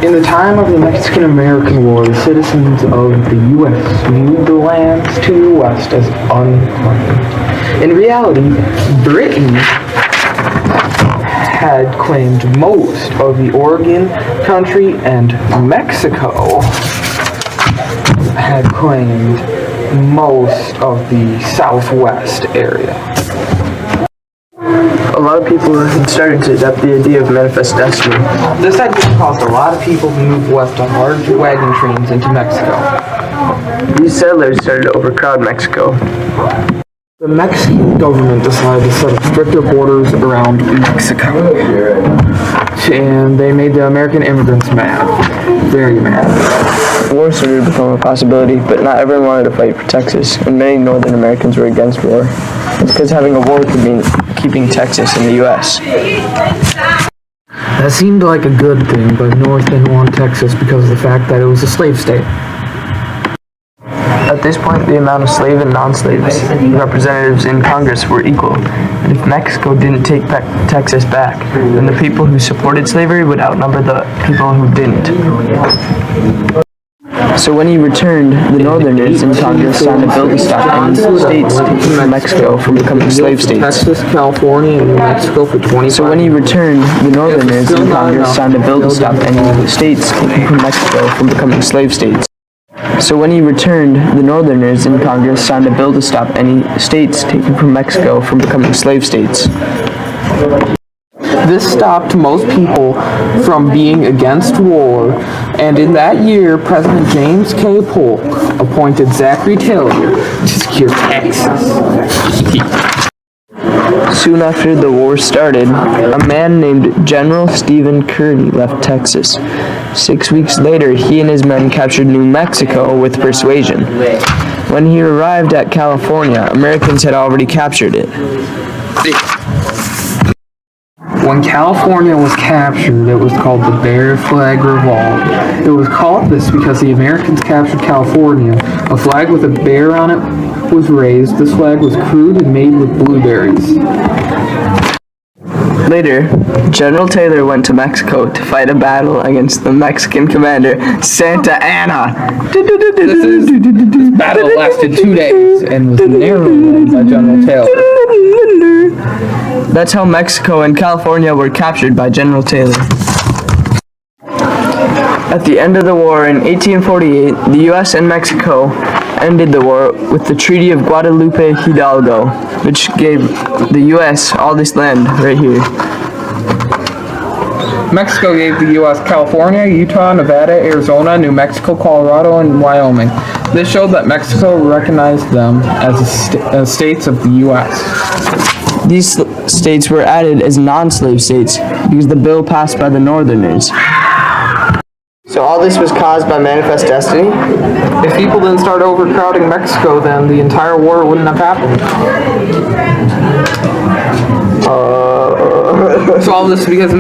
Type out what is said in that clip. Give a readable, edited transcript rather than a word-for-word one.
In the time of the Mexican-American War, the citizens of the U.S. viewed the lands to the west as unclaimed. In reality, Britain had claimed most of the Oregon country, and Mexico had claimed most of the southwest area. A lot of people had started to adopt the idea of manifest destiny. This idea caused a lot of people to move west on large wagon trains into Mexico. These settlers started to overcrowd Mexico. The Mexican government decided to set up stricter borders around Mexico. And they made the American immigrants mad. Very mad. War started to become a possibility, but not everyone wanted to fight for Texas, and many Northern Americans were against war. It's because having a war could mean keeping Texas in the U.S. That seemed like a good thing, but North didn't want Texas because of the fact that it was a slave state. At this point, the amount of slave and non-slave representatives in Congress were equal, and if Mexico didn't take Texas back, then the people who supported slavery would outnumber the people who didn't. So when he returned, the Northerners in Congress signed a bill to stop any states taking from Mexico from becoming slave states. Texas, California, and New Mexico for 25 So when he returned, the Northerners in Congress signed a bill to stop any states taking from Mexico from becoming slave states. So when he returned, the Northerners in Congress signed a bill to stop any states taken from Mexico from becoming slave states. This stopped most people from being against war, and in that year, President James K. Polk appointed Zachary Taylor to secure Texas. Soon after the war started, a man named General Stephen Kearny left Texas. 6 weeks later, he and his men captured New Mexico with persuasion. When he arrived at California, Americans had already captured it. When California was captured, it was called the Bear Flag Revolt. It was called this because the Americans captured California. A flag with a bear on it was raised. This flag was crude and made with blueberries. Later, General Taylor went to Mexico to fight a battle against the Mexican commander, Santa Anna. This battle lasted 2 days and was narrowly won by General Taylor. That's how Mexico and California were captured by General Taylor. At the end of the war in 1848, the U.S. and Mexico ended the war with the Treaty of Guadalupe Hidalgo, which gave the U.S. all this land right here. Mexico gave the U.S. California, Utah, Nevada, Arizona, New Mexico, Colorado, and Wyoming. This showed that Mexico recognized them as states of the U.S. These states were added as non-slave states because the bill passed by the Northerners. So all this was caused by manifest destiny? If people didn't start overcrowding Mexico, then the entire war wouldn't have happened. So all this is because